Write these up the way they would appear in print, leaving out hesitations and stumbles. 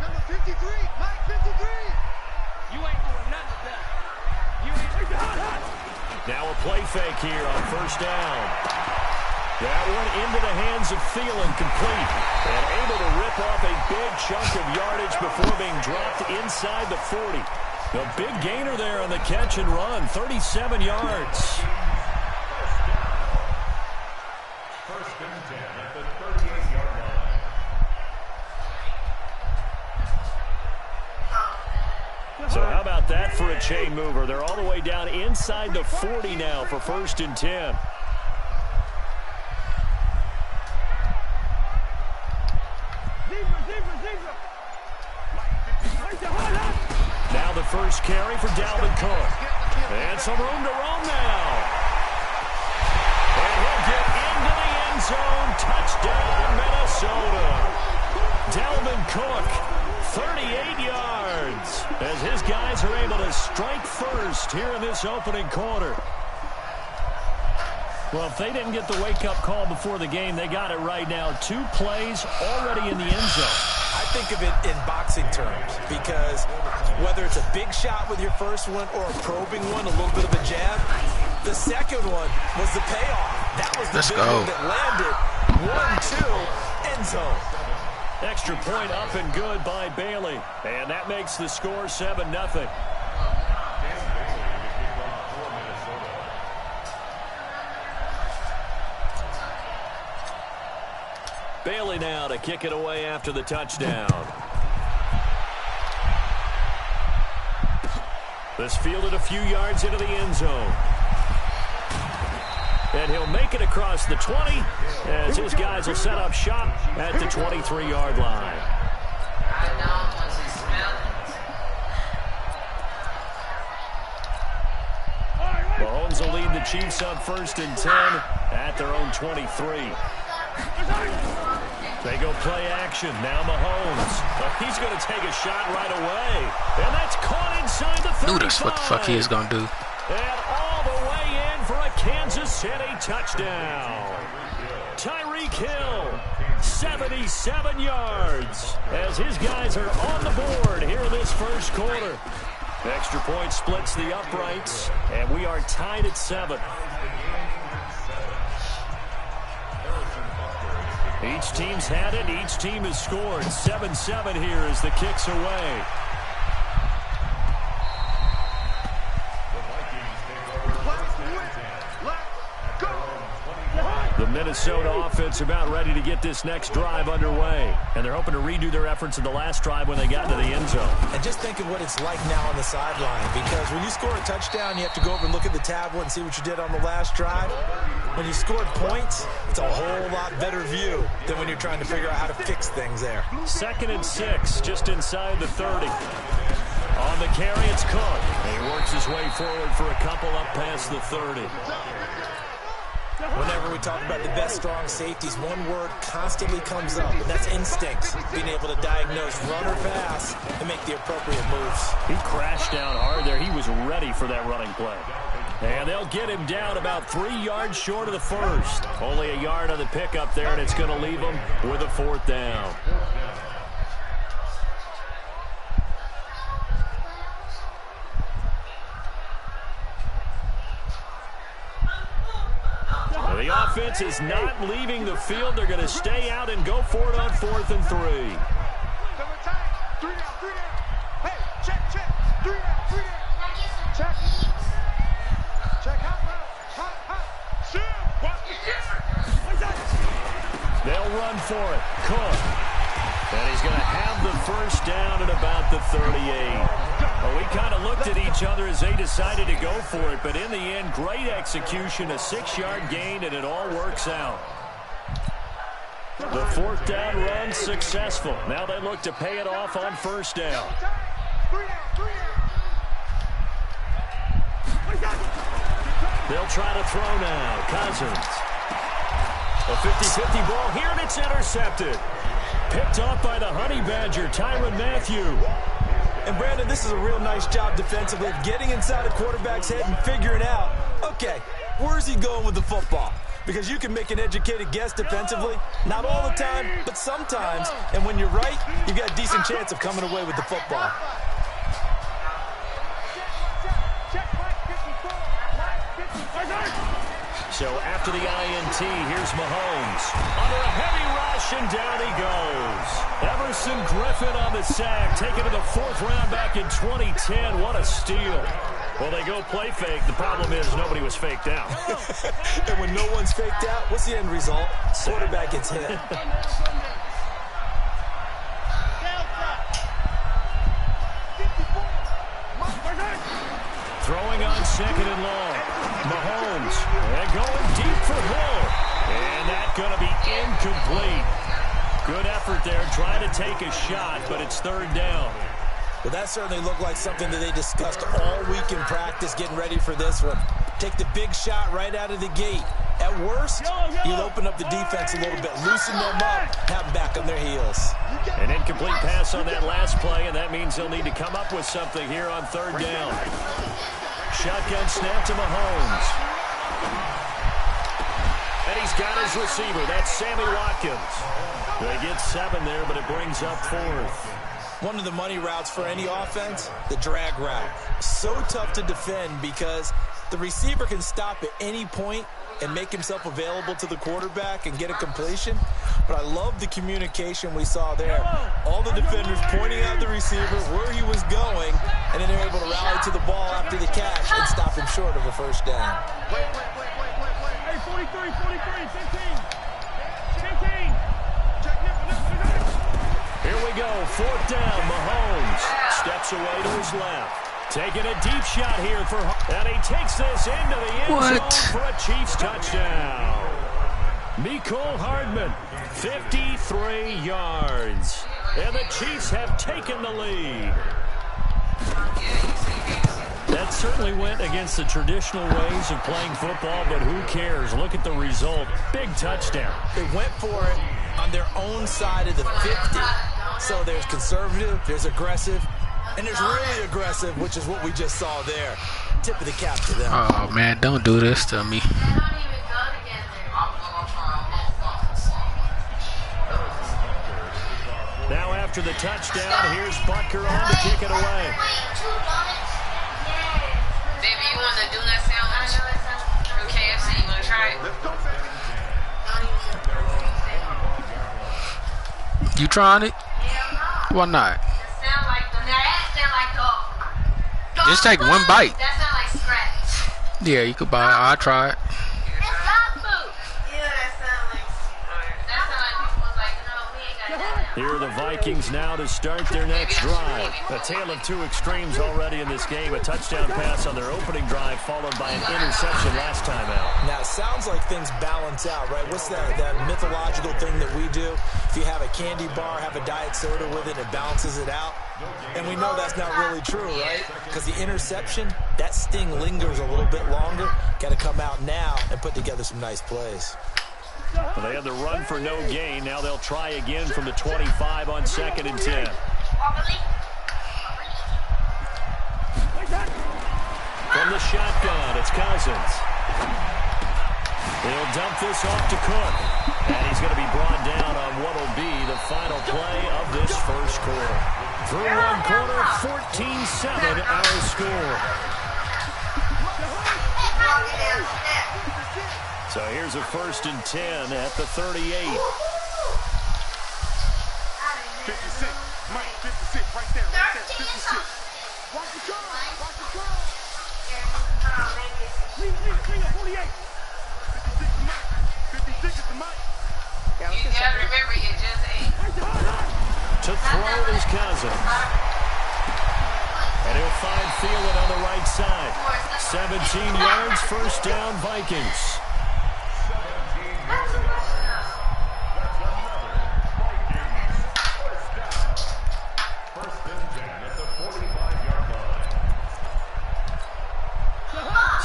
Number 53. Mike 53. You ain't doing nothing with that. You ain't. Now a play fake here on first down. That one into the hands of Thielen, complete. And able to rip off a big chunk of yardage before being dropped inside the 40. The big gainer there on the catch and run, 37 yards. First and 10 at the 38-yard line. So how about that for a chain mover? They're all the way down inside the 40 now for first and 10. Now the first carry for Dalvin Cook. And some room to roam now. And he'll get into the end zone. Touchdown, Minnesota. Dalvin Cook, 38 yards, as his guys are able to strike first here in this opening quarter. Well, if they didn't get the wake-up call before the game, they got it right now. 2 plays already in the end zone. I think of it in boxing terms, because whether it's a big shot with your first one or a probing one, a little bit of a jab, the second one was the payoff. That was the big one that landed. 1-2, end zone. Extra point up and good by Bailey. And that makes the score 7-0. Bailey now to kick it away after the touchdown. This fielded a few yards into the end zone. And he'll make it across the 20 as his guys will set up shop at the 23-yard line. Mahomes will lead the Chiefs on first and 10 at their own 23. They go play action. Now Mahomes. He's going to take a shot right away. And that's caught inside the 35. Knew that's what the fuck he is going to do. And all the way in for a Kansas City touchdown. Tyreek Hill, 77 yards, as his guys are on the board here in this first quarter. Extra point splits the uprights, and we are tied at 7. Each team's had it. Each team has scored. 7-7 here as the kick's away. The Minnesota offense about ready to get this next drive underway. And they're hoping to redo their efforts in the last drive when they got to the end zone. And just think of what it's like now on the sideline, because when you score a touchdown, you have to go over and look at the tablet and see what you did on the last drive. When you scored points, it's a whole lot better view than when you're trying to figure out how to fix things there. 2nd and 6, just inside the 30. On the carry, it's Cook. And he works his way forward for a couple up past the 30. Whenever we talk about the best strong safeties, one word constantly comes up, and that's instincts. Being able to diagnose run or pass and make the appropriate moves. He crashed down hard there. He was ready for that running play. And they'll get him down about 3 yards short of the first. Only a yard on the pickup there, and it's going to leave him with a 4th down. The offense is not leaving the field. They're going to stay out and go for it on 4th and 3. Hey, check. 3 down. Check. They'll run for it. Cook. And he's going to have the first down at about the 38. Well, we kind of looked at each other as they decided to go for it, but in the end, great execution, a 6-yard gain, and it all works out. The 4th down run successful. Now they look to pay it off on first down. They'll try to throw now. Cousins. A 50-50 ball here, and it's intercepted. Picked off by the Honey Badger, Tyrann Mathieu. And, Brandon, this is a real nice job defensively of getting inside a quarterback's head and figuring out, okay, where's he going with the football? Because you can make an educated guess defensively. Not all the time, but sometimes. And when you're right, you've got a decent chance of coming away with the football. So after the INT, here's Mahomes. Under a heavy rush, and down he goes. Everson Griffin on the sack, taken to the 4th round back in 2010. What a steal. Well, they go play fake. The problem is nobody was faked out. And when no one's faked out, what's the end result? Quarterback gets hit. Throwing on 2nd and long. Mahomes, and going deep for Hill. And that's going to be incomplete. Good effort there, trying to take a shot, but it's 3rd down. Well, that certainly looked like something that they discussed all week in practice, getting ready for this one. Take the big shot right out of the gate. At worst, you'll open up the defense a little bit, loosen them up, have them back on their heels. An incomplete pass on that last play, and that means they'll need to come up with something here on 3rd down. Shotgun snap to Mahomes. And he's got his receiver. That's Sammy Watkins. They get 7 there, but it brings up 4th. One of the money routes for any offense, the drag route. So tough to defend because the receiver can stop at any point and make himself available to the quarterback and get a completion. But I love the communication we saw there. All the defenders pointing out the receiver, where he was going, and then they're able to rally to the ball after the catch and stop him short of a 1st down. Hey, 43, 15. 15. Here we go, 4th down. Mahomes steps away to his left. Taking a deep shot here for, and he takes this into the end zone for a Chiefs touchdown. Mecole Hardman, 53 yards. And the Chiefs have taken the lead. That certainly went against the traditional ways of playing football, but who cares? Look at the result. Big touchdown. They went for it on their own side of the 50. So there's conservative, there's aggressive, and there's really aggressive, which is what we just saw there. Tip of the cap to them. Oh, man, don't do this to me. Now after the touchdown, here's Butker on to kick it away. Baby, you want the donut sandwich from KFC? You want to try it? You trying it? Why not? Just take one bite. That sound like scratch. Yeah, you could buy it. I'll try it. It's dog food. Yeah, that sound like people was like, no, we ain't got that now. Here are the Vikings now to start their next drive. A tale of 2 extremes already in this game. A touchdown pass on their opening drive, followed by an interception last time out. Now, it sounds like things balance out, right? What's that mythological thing that we do? If you have a candy bar, have a diet soda with it, it balances it out. And we know that's not really true, right? Because the interception, that sting lingers a little bit longer. Got to come out now and put together some nice plays. Well, they had the run for no gain. Now they'll try again from the 25 on 2nd and 10. From the shotgun, it's Cousins. He'll dump this off to Cook. And he's going to be brought down on what will be the final play of this 1st quarter. Through 1 quarter, 14-7 our score. So here's a 1st and 10 at the 38. 56. Mike, 56, right there. 56. Watch the curl. Watch the curl. Bring up 48. 56 to Mike. 56 is to Mike. You gotta remember, you just ate. To throw is Cousins. And he'll find Thielen on the right side. 17 yards, 1st down, Vikings.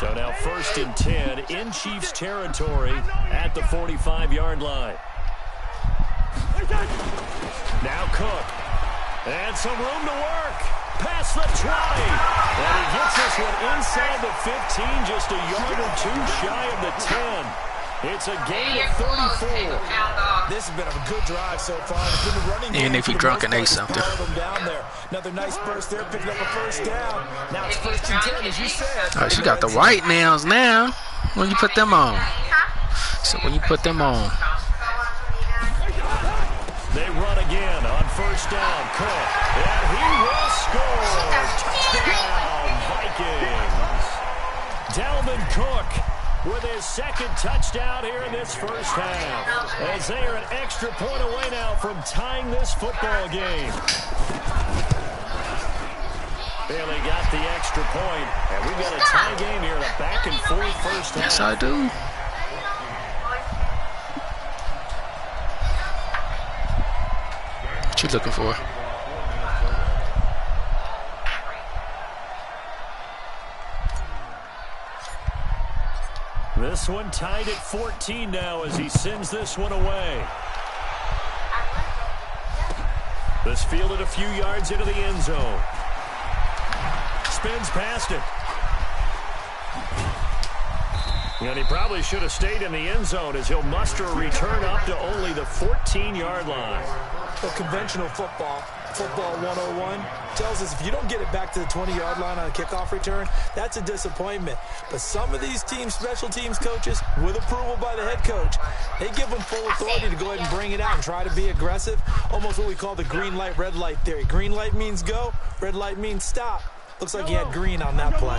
So now 1st and 10 in Chiefs territory at the 45-yard line. Now Cook. And some room to work. Past the 20. And he gets this one inside the 15, just a yard or 2 shy of the 10. It's a gain of 34. This has been a good drive so far. It's been a running game. And if you're drunk and ate something. Down there. Another nice burst there, picking up a first down. Now it's 1st and 10, as you said. Oh, she got the white nails now. When you put them on. So when you put them on. They run again on 1st down. Cook. And he will score. Touchdown, Vikings. Dalvin Cook with his 2nd touchdown here in this 1st half. As they are an extra point away now from tying this football game. Bailey got the extra point, and we've got a tie game here in a back-and-forth 1st half. Yes, I do. What you looking for? This one tied at 14 now as he sends this one away. This fielded a few yards into the end zone. Spins past it. And he probably should have stayed in the end zone as he'll muster a return up to only the 14-yard line. Well, conventional football 101, tells us if you don't get it back to the 20-yard line on a kickoff return, that's a disappointment. But some of these teams, special teams coaches, with approval by the head coach, they give them full authority to go ahead and bring it out and try to be aggressive. Almost what we call the green light, red light theory. Green light means go, red light means stop. Looks like he had green on that play.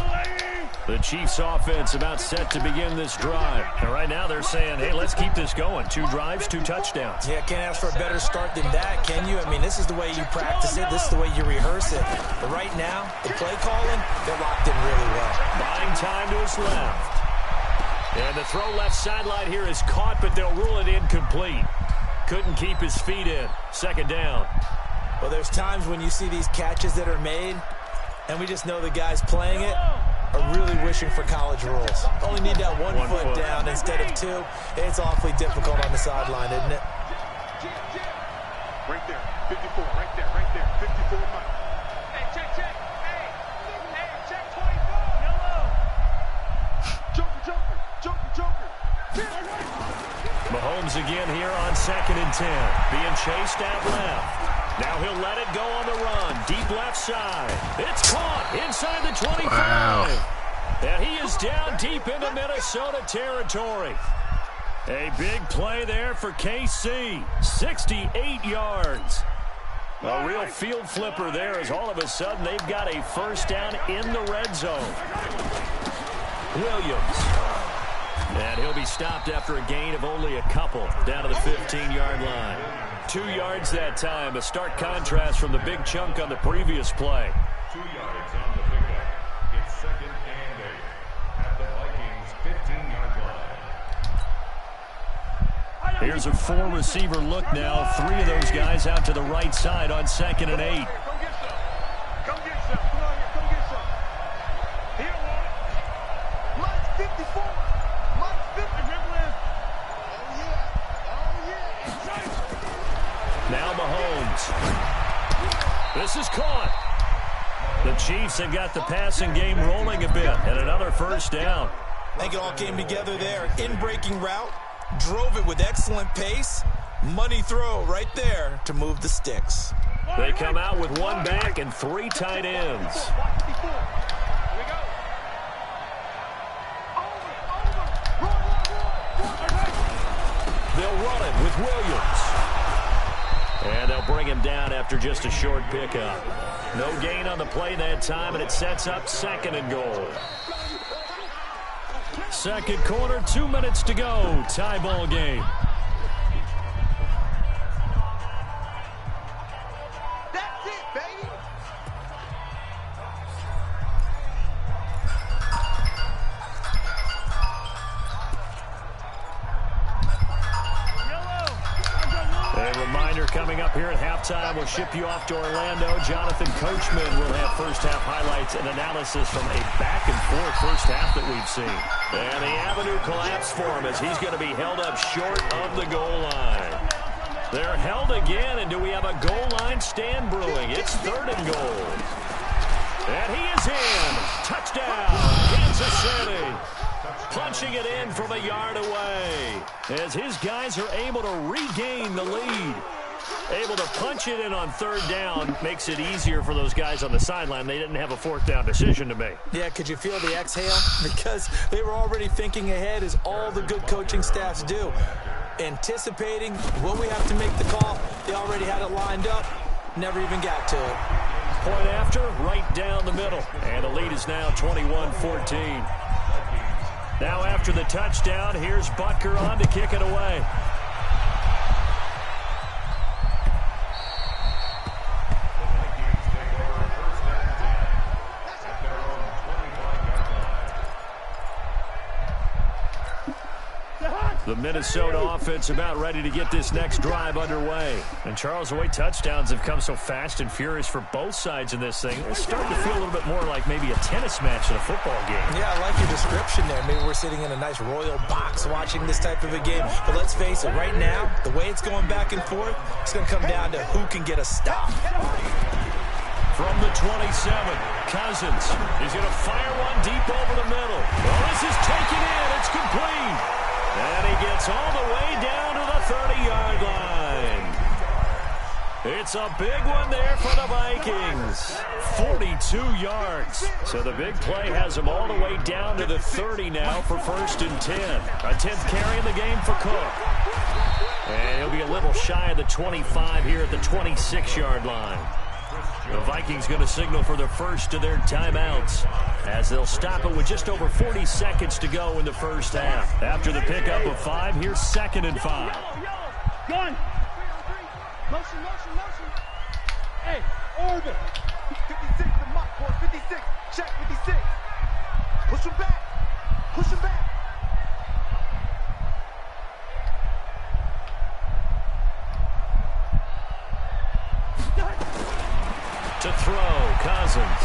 The Chiefs offense about set to begin this drive. And right now they're saying, hey, let's keep this going. 2 drives, 2 touchdowns. Yeah, can't ask for a better start than that, can you? I mean, this is the way you practice it. This is the way you rehearse it. But right now, the play calling, they're locked in really well. Buying time to his left. And the throw left sideline here is caught, but they'll rule it incomplete. Couldn't keep his feet in. 2nd down. Well, there's times when you see these catches that are made, and we just know the guys playing it are really wishing for college rules. Only need that one foot down instead of 2. It's awfully difficult on the sideline, isn't it? Right there, 54, right there, 54 Mike. Hey, check. Hey, check 24. Yellow. Joker. Mahomes again here on 2nd and 10. Being chased out left. Now he'll let it go on the run. Deep left side. It's caught inside the 25. Wow. And he is down deep into Minnesota territory. A big play there for KC. 68 yards. A real field flipper there as all of a sudden they've got a 1st down in the red zone. Williams. And he'll be stopped after a gain of only a couple down to the 15-yard line. 2 yards that time, a stark contrast from the big chunk on the previous play. 2 yards on the pickup. It's 2nd and 8 at the Vikings' 15-yard line. Here's a 4-receiver look now. 3 of those guys out to the right side on 2nd and 8. Come get some. Come on here, come get some. He don't want it. Mike's 54. Mike's 50. Now Mahomes. This is caught. The Chiefs have got the passing game rolling a bit, and another 1st down. I think it all came together there. In-breaking route, drove it with excellent pace. Money throw right there to move the sticks. They come out with 1 back and 3 tight ends. They'll run it with Williams. And they'll bring him down after just a short pickup. No gain on the play that time, and it sets up 2nd and goal. 2nd quarter, 2 minutes to go. Tie ball game. That's it, baby. A reminder coming up here at halftime. We'll ship you off to Orlando. Jonathan Coachman will have 1st half highlights and analysis from a back-and-forth 1st half that we've seen. And the avenue collapsed for him as he's going to be held up short of the goal line. They're held again, and do we have a goal line stand brewing? It's 3rd and goal. And he is in. Touchdown, Kansas City. punching it in from a yard away as his guys are able to regain the lead. Able to punch it in on third down makes it easier for those guys on the sideline. They didn't have a fourth down decision to make. Yeah, could you feel the exhale? Because they were already thinking ahead, as all the good coaching staffs do. Anticipating, will we have to make the call? They already had it lined up, never even got to it. Point after, right down the middle. And the lead is now 21-14. Now after the touchdown, here's Butker on to kick it away. The Minnesota offense about ready to get this next drive underway. And Charles, the way touchdowns have come so fast and furious for both sides in this thing, it's starting to feel a little bit more like maybe a tennis match in a football game. Yeah, I like your description there. Maybe we're sitting in a nice royal box watching this type of a game. But let's face it, right now, the way it's going back and forth, it's going to come down to who can get a stop. From the 27, Cousins is going to fire one deep over the middle. Well, this is taken in. It's complete. And he gets all the way down to the 30-yard line. It's a big one there for the Vikings. 42 yards. So the big play has him all the way down to the 30 now for 1st and 10. A 10th carry in the game for Cook. And he'll be a little shy of the 25 here at the 26-yard line. The Vikings going to signal for the first of their timeouts as they'll stop it with just over 40 seconds to go in the first half. After the pickup of 5, here's 2nd and 5. Gun. Motion. Hey, orbit. 56, the mock court, 56. Check, 56. Push him back. To throw, Cousins.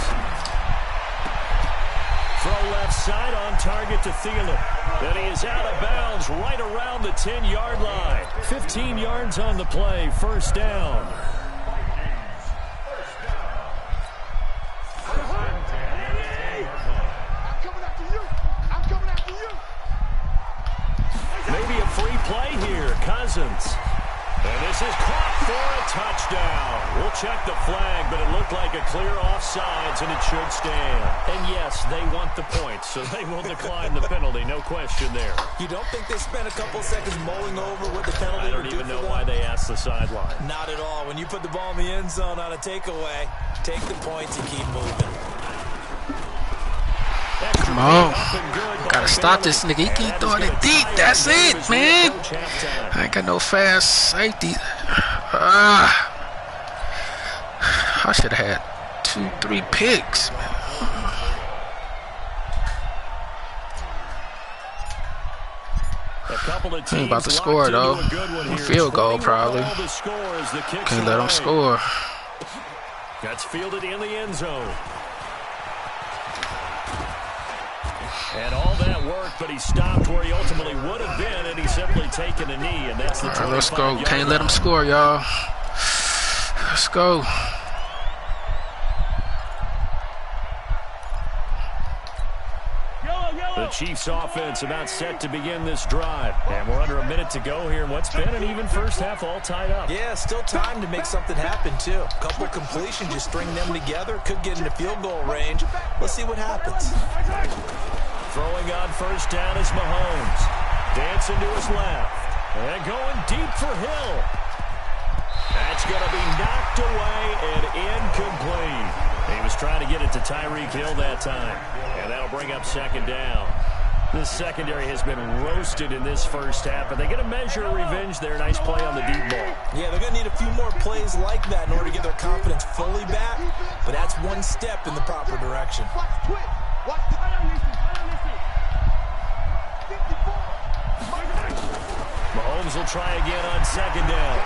Throw left side on target to Thielen. Then he is out of bounds right around the 10-yard line. 15 yards on the play, 1st down. Maybe a free play here, Cousins. And this is caught for a touchdown. We'll check the flag, but it looked like a clear offsides, and it should stand. And yes, they want the points, so they will decline the penalty. No question there. You don't think they spent a couple seconds mulling over what the penalty I don't even know why they asked the sideline. Not at all. When you put the ball in the end zone on a takeaway, take the points and keep moving. Come on. Gotta stop this nigga. He keep throwing it deep. That's it, man. I ain't got no fast safety. I should have had 2-3 picks, man. He ain't about to score, though. Field goal, probably. Can't let him score. That's fielded in the end zone. And all that work, but he stopped where he ultimately would have been, and he's simply taken a knee, and that's the 25-yard line. Let's go. Can't let him score, y'all. Let's go. The Chiefs offense about set to begin this drive. And we're under a minute to go here in what's been an even first half, all tied up. Yeah, still time to make something happen, too. A couple completions, just string them together. Could get into field goal range. Let's see what happens. Throwing on 1st down is Mahomes. Dancing to his left. And going deep for Hill. That's going to be knocked away and incomplete. He was trying to get it to Tyreek Hill that time. And that'll bring up 2nd down. This secondary has been roasted in this first half, but they get a measure of revenge there. Nice play on the deep ball. Yeah, they're going to need a few more plays like that in order to get their confidence fully back. But that's one step in the proper direction. Mahomes will try again on 2nd down.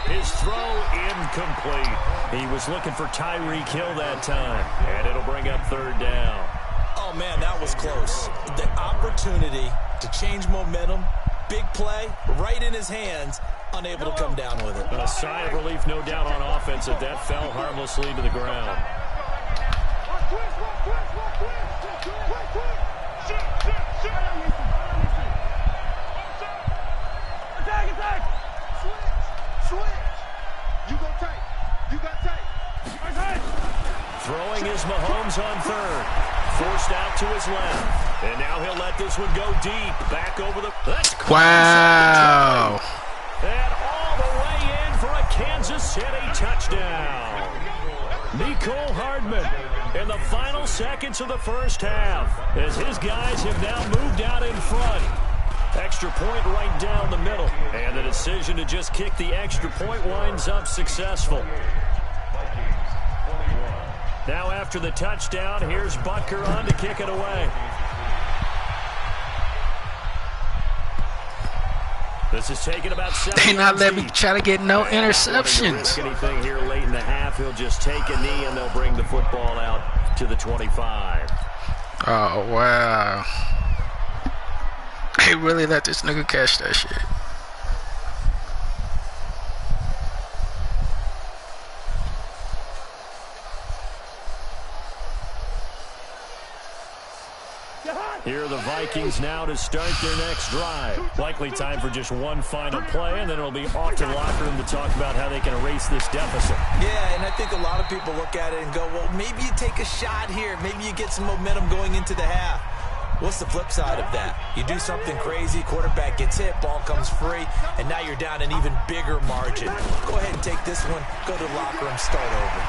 His throw incomplete. He was looking for Tyreek Hill that time, and it'll bring up 3rd down. Oh, man, that was close. The opportunity to change momentum, big play, right in his hands, unable to come down with it. A sigh of relief, no doubt, on offense, that fell harmlessly to the ground. Throwing is Mahomes on third. Forced out to his left. And now he'll let this one go deep. Back over the... Wow. And all the way in for a Kansas City touchdown. Nicole Hardman in the final seconds of the first half as his guys have now moved out in front. Extra point right down the middle. And the decision to just kick the extra point winds up successful. Now after the touchdown, here's Butker on to kick it away. This is taking about 7 They not let me deep. try to get no interceptions. Anything here late in the half, he'll just take a knee and they'll bring the football out to the 25. Oh, wow. They really let this nigga catch that shit. Here are the Vikings now to start their next drive. Likely time for just one final play, and then it'll be off to the locker room to talk about how they can erase this deficit. Yeah, and I think a lot of people look at it and go, well, maybe you take a shot here. Maybe you get some momentum going into the half. What's the flip side of that? You do something crazy, quarterback gets hit, ball comes free, and now you're down an even bigger margin. Go ahead and take this one, go to the locker room, start over.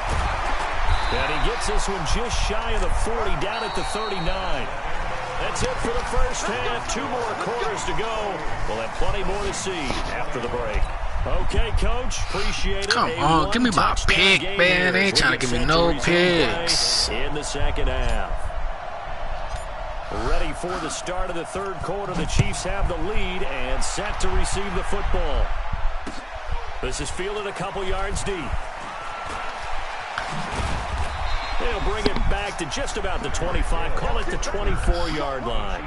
And he gets this one just shy of the 40, down at the 39. That's it for the first half. 2 more quarters to go. We'll have plenty more to see after the break. Okay, Coach, appreciate it. Come on, give me my pick, man. They ain't trying to give me no picks. In the second half. Ready for the start of the third quarter. The Chiefs have the lead and set to receive the football. This is fielded a couple yards deep. They'll bring it back to just about the 25. Call it the 24-yard line.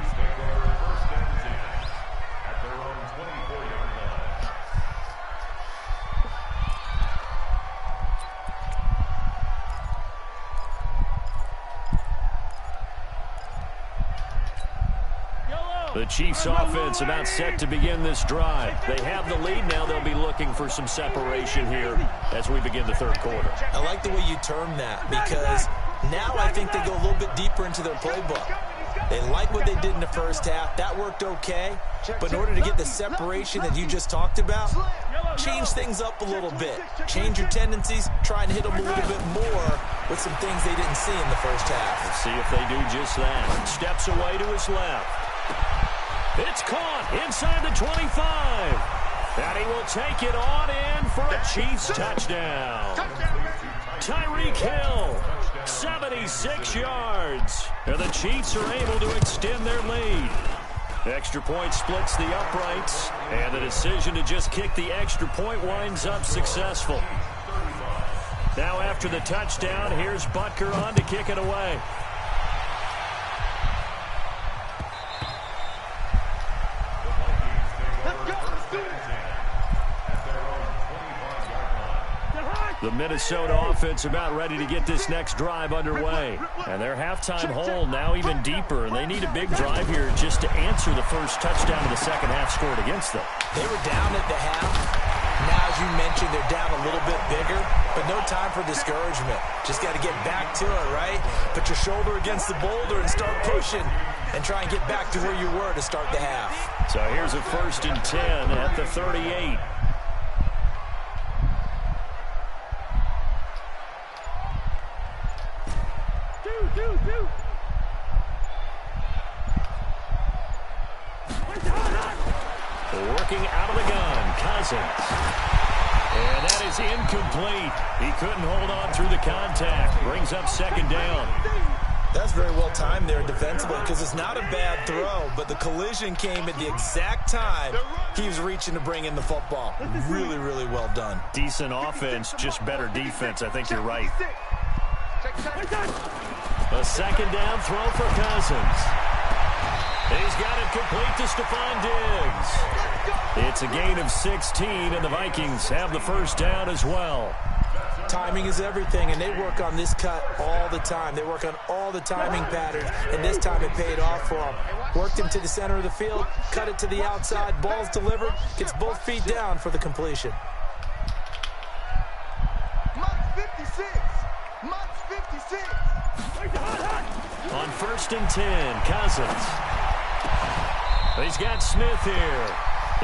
The Chiefs offense about set to begin this drive. They have the lead now. They'll be looking for some separation here as we begin the third quarter. I like the way you term that because now I think they go a little bit deeper into their playbook. They like what they did in the first half. That worked okay. But in order to get the separation that you just talked about, change things up a little bit. Change your tendencies. Try and hit them a little bit more with some things they didn't see in the first half. Let's see if they do just that. Steps away to his left. It's caught inside the 25. And he will take it on in for a Chiefs touchdown. Tyreek Hill, 76 yards. And the Chiefs are able to extend their lead. Extra point splits the uprights. And the decision to just kick the extra point winds up successful. Now after the touchdown, here's Butker on to kick it away. The Minnesota offense about ready to get this next drive underway. And their halftime hole now even deeper. And they need a big drive here just to answer the first touchdown of the second half scored against them. They were down at the half. Now, as you mentioned, they're down a little bit bigger. But no time for discouragement. Just got to get back to it, right? Put your shoulder against the boulder and start pushing. And try and get back to where you were to start the half. So here's a 1st and 10 at the 38. Working out of the gun, Cousins. And that is incomplete. He couldn't hold on through the contact. Brings up 2nd down. That's very well timed there defensively because it's not a bad throw, but the collision came at the exact time he was reaching to bring in the football. Really, really well done. Decent offense, just better defense. I think you're right. A 2nd down throw for Cousins. He's got it complete to Stephon Diggs. It's a gain of 16, and the Vikings have the 1st down as well. timing is everything, and they work on this cut all the time. They work on all the timing patterns, and this time it paid off for them. Worked him to the center of the field, cut it to the outside, ball's delivered, gets both feet down for the completion. Mike 56. Mike 56. On 1st and 10, Cousins. He's got Smith here.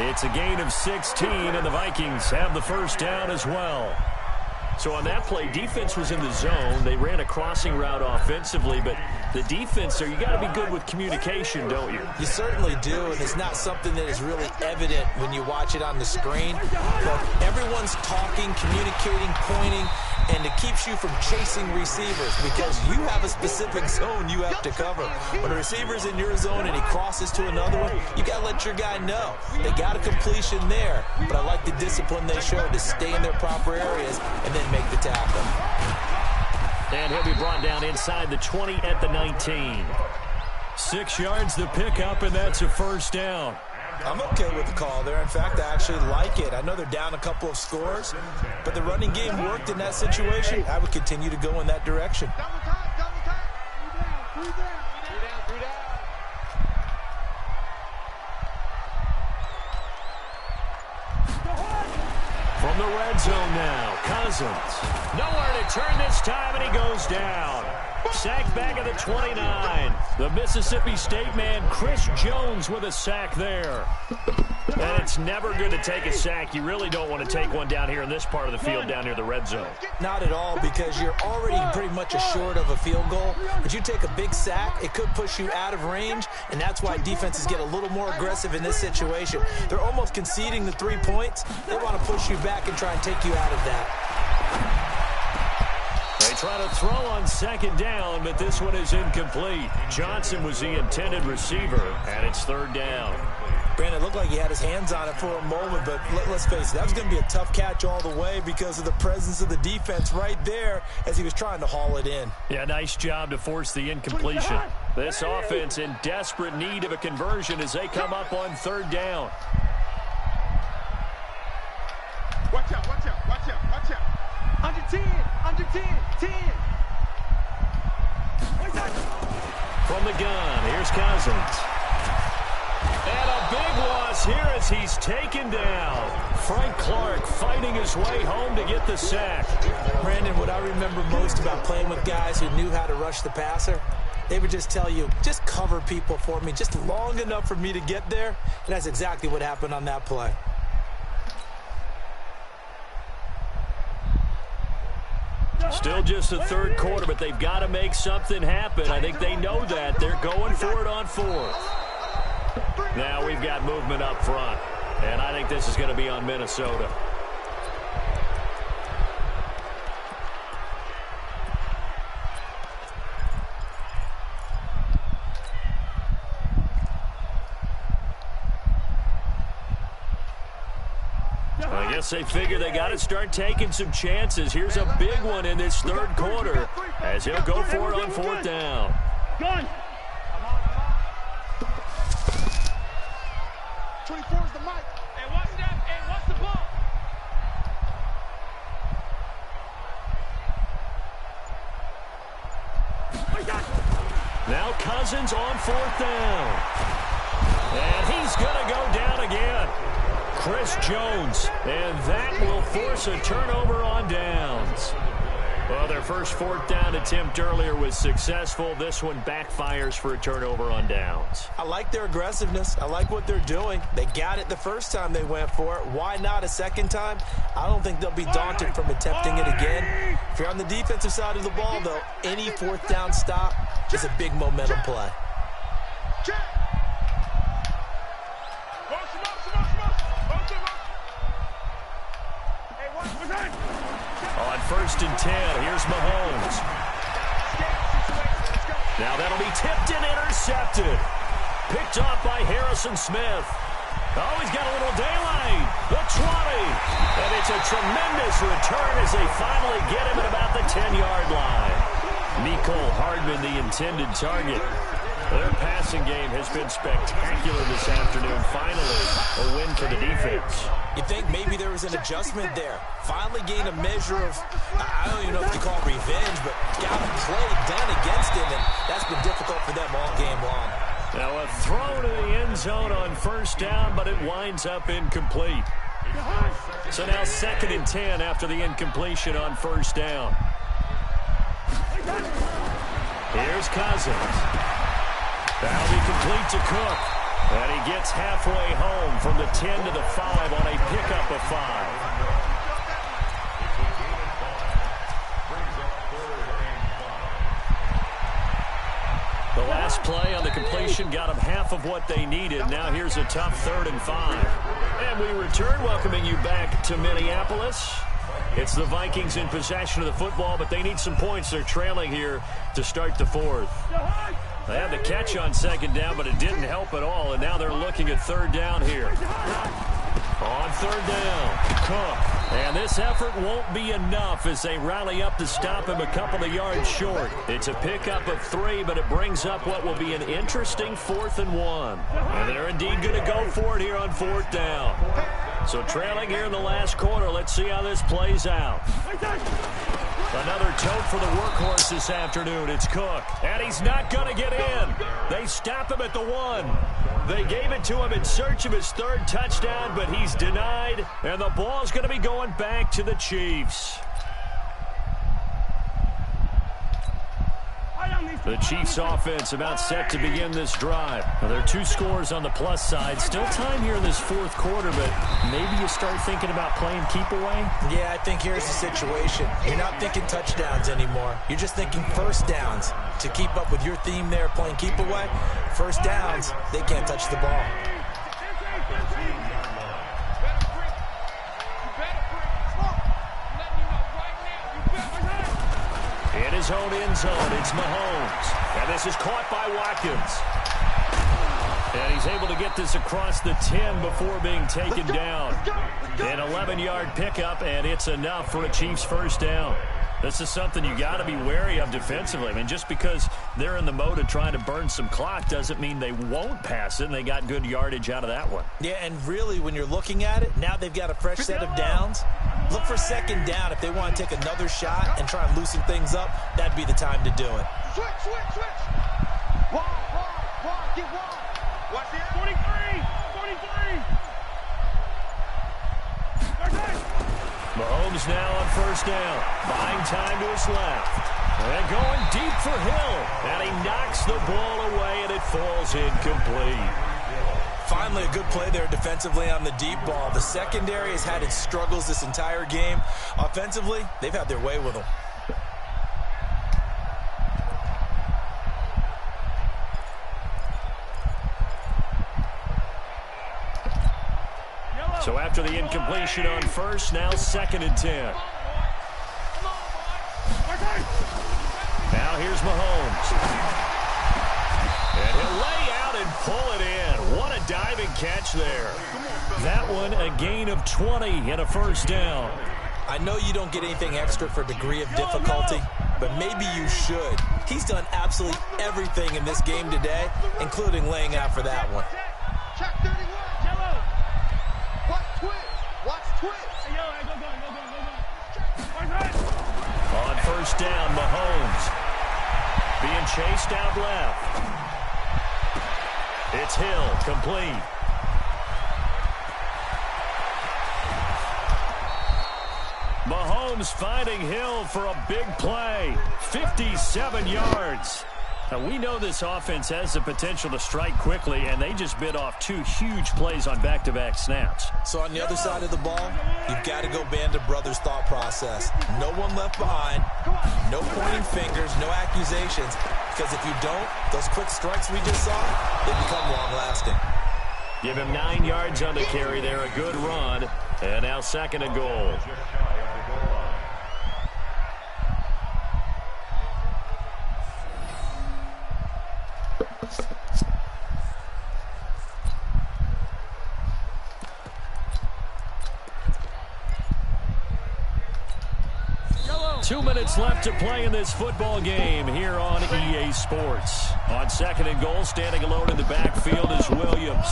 It's a gain of 16, and the Vikings have the first down as well. So on that play, defense was in the zone. They ran a crossing route offensively, but the defense there, you got to be good with communication, don't you? You certainly do, and it's not something that is really evident when you watch it on the screen. But everyone's talking, communicating, pointing, and it keeps you from chasing receivers because you have a specific zone you have to cover. When a receiver's in your zone and he crosses to another one, you got to let your guy know. They got a completion there, but I like the discipline they showed to stay in their proper areas and then make the tackle. And he'll be brought down inside the 20 at the 19. 6 yards the pickup, and that's a first down. I'm okay with the call there. In fact, I actually like it. I know they're down a couple of scores, but the running game worked in that situation. I would continue to go in that direction. Double time, double time. 3 down, 3 down. 3 down, 3 down. From the red zone now, Cousins. Nowhere to turn this time, and he goes down. Sacked back at the 29. The Mississippi State man, Chris Jones, with a sack there. And it's never good to take a sack. You really don't want to take one down here in this part of the field, down near the red zone. Not at all, because you're already pretty much assured of a field goal. But you take a big sack, it could push you out of range, and that's why defenses get a little more aggressive in this situation. They're almost conceding the 3 points. They want to push you back and try and take you out of that. They try to throw on 2nd down, but this one is incomplete. Johnson was the intended receiver, and it's 3rd down. Brandon, it looked like he had his hands on it for a moment, but let's face it, that was going to be a tough catch all the way because of the presence of the defense right there as he was trying to haul it in. Yeah, nice job to force the incompletion. This offense in desperate need of a conversion as they come up on 3rd down. Watch out, watch out, watch out, watch out. Under 10, 10. From the gun, here's Cousins. And a big loss here as he's taken down. Frank Clark fighting his way home to get the sack. Brandon, what I remember most about playing with guys who knew how to rush the passer, they would just tell you, just cover people for me, just long enough for me to get there. And that's exactly what happened on that play. Still just the 3rd quarter, but they've got to make something happen. I think they know that. They're going for it on 4th. Now we've got movement up front, and I think this is going to be on Minnesota. I guess they figure they got to start taking some chances. Here's a big one in this 3rd quarter as he'll go for it on 4th down. Gun. 24 is the mic. Hey, watch that. Hey, watch the ball. Now Cousins on 4th down. And he's going to go down again. Chris Jones, and that will force a turnover on downs. Well, their first 4th down attempt earlier was successful. This one backfires for a turnover on downs. I like their aggressiveness. I like what they're doing. They got it the first time they went for it. Why not a second time? I don't think they'll be daunted from attempting it again. If you're on the defensive side of the ball, though, any 4th down stop is a big momentum play. On 1st and 10, here's Mahomes. Now that'll be tipped and intercepted. Picked off by Harrison Smith. Oh, he's got a little daylight. The 20. And it's a tremendous return as they finally get him at about the 10-yard line. Mecole Hardman, the intended target. Their passing game has been spectacular this afternoon. Finally, a win for the defense. You think maybe there was an adjustment there. Finally gained a measure of, I don't even know if you call it revenge, but got a play done against him, and that's been difficult for them all game long. Now a throw to the end zone on first down, but it winds up incomplete. So now 2nd and 10 after the incompletion on first down. Here's Cousins. That'll be complete to Cook. And he gets halfway home from the 10 to the 5 on a pickup of 5. The last play on the completion got them half of what they needed. Now here's a tough 3rd and 5. And we return, welcoming you back to Minneapolis. It's the Vikings in possession of the football, but they need some points. They're trailing here to start the 4th. They had the catch on 2nd down, but it didn't help at all, and now they're looking at 3rd down here. On 3rd down, Cook. And this effort won't be enough as they rally up to stop him a couple of yards short. It's a pickup of 3, but it brings up what will be an interesting 4th and 1. And they're indeed going to go for it here on 4th down. So trailing here in the last quarter, let's see how this plays out. Another tote for the workhorse this afternoon. It's Cook. And he's not going to get in. They stop him at the 1. They gave it to him in search of his 3rd touchdown, but he's denied. And the ball's going to be going back to the Chiefs. The Chiefs offense about set to begin this drive. Now, there are 2 scores on the plus side. Still time here in this 4th quarter, but maybe you start thinking about playing keep away? Yeah, I think here's the situation. You're not thinking touchdowns anymore. You're just thinking first downs. To keep up with your theme there, playing keep away, first downs, they can't touch the ball. In his own end zone, it's Mahomes. And this is caught by Watkins. And he's able to get this across the 10 before being taken down. An 11-yard pickup, and it's enough for a Chiefs first down. This is something you got to be wary of defensively. I mean, just because they're in the mode of trying to burn some clock doesn't mean they won't pass it, and they got good yardage out of that one. Yeah, and really, when you're looking at it, now they've got a fresh set of downs. Look for 2nd down. If they want to take another shot and try and loosen things up, that'd be the time to do it. Switch. Wide, get wide. Watch the 43. Mahomes now on first down. Buying time to his left. And going deep for Hill. And he knocks the ball away, and it falls incomplete. Finally, a good play there defensively on the deep ball. The secondary has had its struggles this entire game. Offensively, they've had their way with them. So after the incompletion on first, now 2nd and 10. Now here's Mahomes. And he'll lay out and pull it in. What a diving catch there. That one a gain of 20 and a first down. I know you don't get anything extra for degree of difficulty, but maybe you should. He's done absolutely everything in this game today, including laying out for that one. Check 31. Watch twitch. On first down, Mahomes being chased out left. It's Hill, complete. Mahomes finding Hill for a big play. 57 yards. Now, we know this offense has the potential to strike quickly, and they just bit off 2 huge plays on back-to-back snaps. So on the other side of the ball, you've got to go band of brothers thought process. No one left behind, no pointing fingers, no accusations, because if you don't, those quick strikes we just saw, they become long-lasting. Give him 9 yards on the carry there, a good run, and now 2nd and goal. 2 minutes left to play in this football game here on EA Sports. On 2nd and goal, standing alone in the backfield is Williams.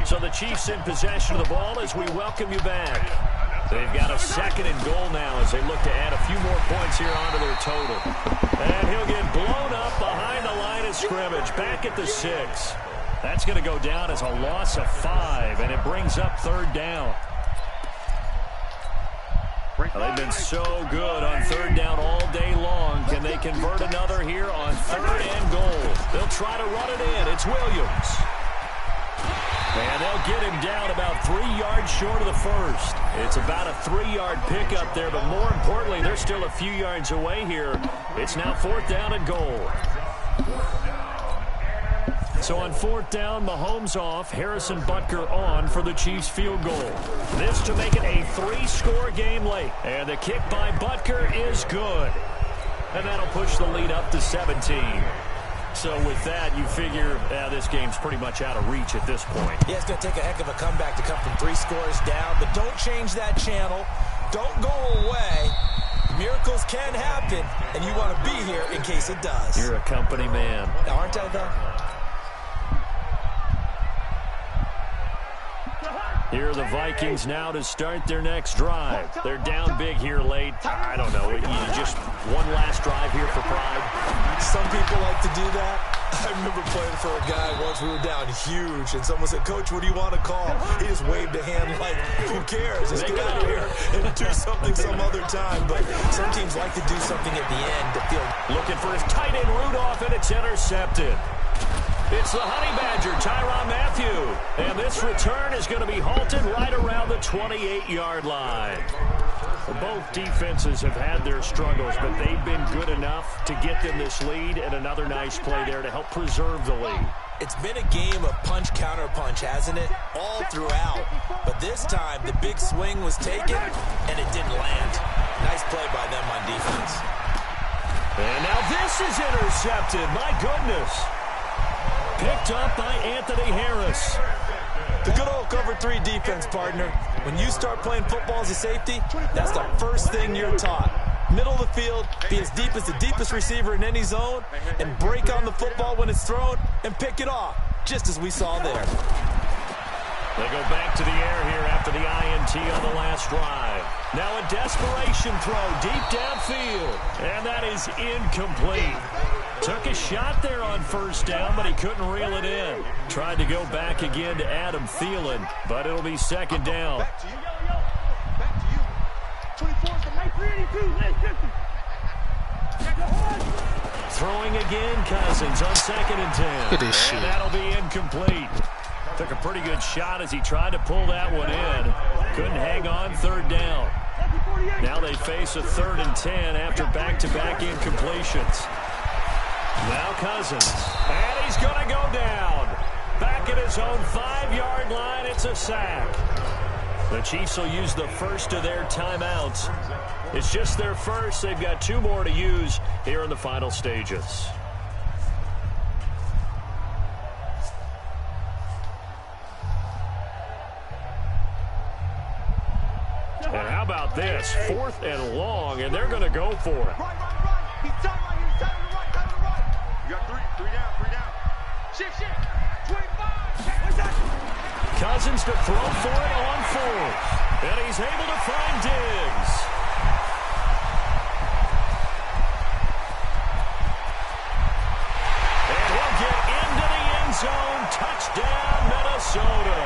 So the Chiefs in possession of the ball as we welcome you back. They've got a 2nd and goal now as they look to add a few more points here onto their total. And he'll get blown up behind the line of scrimmage, back at the 6. That's going to go down as a loss of 5, and it brings up 3rd down. They've been so good on 3rd down all day long. Can they convert another here on 3rd and goal? They'll try to run it in. It's Williams. And they'll get him down about 3 yards short of the first. It's about a 3-yard pickup there, but more importantly, they're still a few yards away here. It's now 4th down and goal. So on 4th down, Mahomes off, Harrison Butker on for the Chiefs field goal. This to make it a 3-score game late. And the kick by Butker is good. And that'll push the lead up to 17. So with that, you figure this game's pretty much out of reach at this point. Yeah, it's going to take a heck of a comeback to come from 3 scores down. But don't change that channel. Don't go away. Miracles can happen, and you want to be here in case it does. You're a company man. Aren't I, though? Here are the Vikings now to start their next drive. They're down big here late. I don't know. Just one last drive here for pride. Some people like to do that. I remember playing for a guy once. We were down huge, and someone said, "Coach, what do you want to call?" He just waved a hand like, "Who cares? Let's get out of here and do something some other time." But some teams like to do something at the end to feel. Looking for his tight end Rudolph, and it's intercepted. It's the Honey Badger, Tyrann Mathieu. And this return is going to be halted right around the 28-yard line. Both defenses have had their struggles, but they've been good enough to get them this lead, and another nice play there to help preserve the lead. It's been a game of punch-counter-punch, hasn't it? All throughout. But this time, the big swing was taken, and it didn't land. Nice play by them on defense. And now this is intercepted. My goodness. Picked up by Anthony Harris. The good old cover 3 defense, partner. When you start playing football as a safety, that's the first thing you're taught. Middle of the field, be as deep as the deepest receiver in any zone, and break on the football when it's thrown and pick it off, just as we saw there. They go back to the air here after the INT on the last drive. Now a desperation throw deep downfield, and that is incomplete. Took a shot there on 1st down, but he couldn't reel it in. Tried to go back again to Adam Thielen, but it'll be 2nd down. Back to you. Back to you. 24 is the Mike 382. Throwing again, Cousins on 2nd and 10. Look at this shit. And that'll be incomplete. Took a pretty good shot as he tried to pull that one in. Couldn't hang on 3rd down. Now they face a 3rd and 10 after back-to-back incompletions. Now Cousins, and he's going to go down. Back at his own 5-yard line, it's a sack. The Chiefs will use the first of their timeouts. It's just their first. They've got 2 more to use here in the final stages. And how about this? 4th and long, and they're going to go for it. Right. He's tight right here. He's tight on the right. You got 3 down. Shift. 25. Cousins to throw for it on 4th. And he's able to find Diggs. And he'll get into the end zone. Touchdown, Minnesota.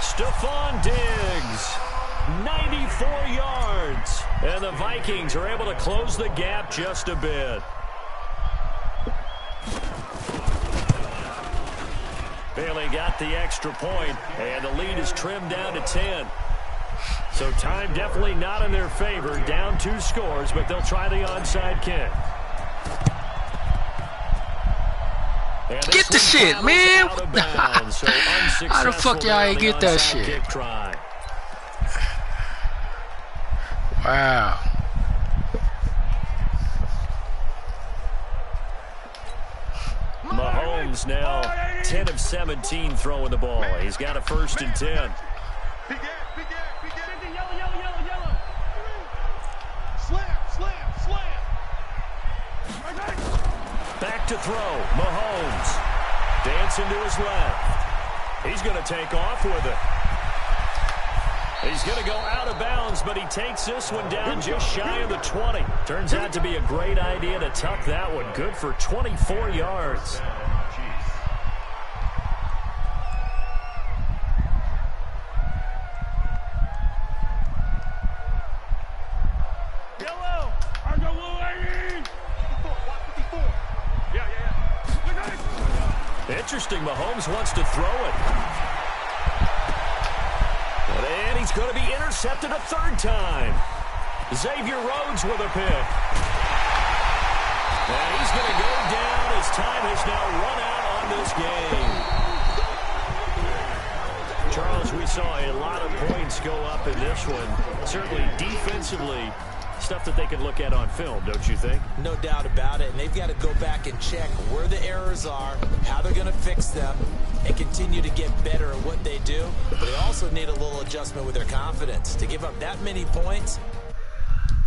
Stephon Diggs. 94 yards. And the Vikings are able to close the gap just a bit. Bailey got the extra point, and the lead is trimmed down to 10. So time definitely not in their favor. Down 2 scores, but they'll try the onside kick. Get the shit, man. So how the fuck y'all ain't get that shit? Wow. Mahomes now 10 of 17 throwing the ball. He's got a 1st and 10. Big gap. Slam. Back to throw. Mahomes. Dancing to his left. He's going to take off with it. He's going to go out of bounds, but he takes this one down just shy of the 20. Turns out to be a great idea to tuck that one. Good for 24 yards. Yellow. I got little 80. 54. Yeah. Interesting. Mahomes wants to throw it. And he's going to be intercepted a third time. Xavier Rhodes with a pick. And he's going to go down. His time has now run out on this game. Charles, we saw a lot of points go up in this one. Certainly defensively, stuff that they can look at on film, don't you think? No doubt about it. And they've got to go back and check where the errors are, how they're going to fix them, and continue to get better at what they do. But they also need a little adjustment with their confidence. To give up that many points,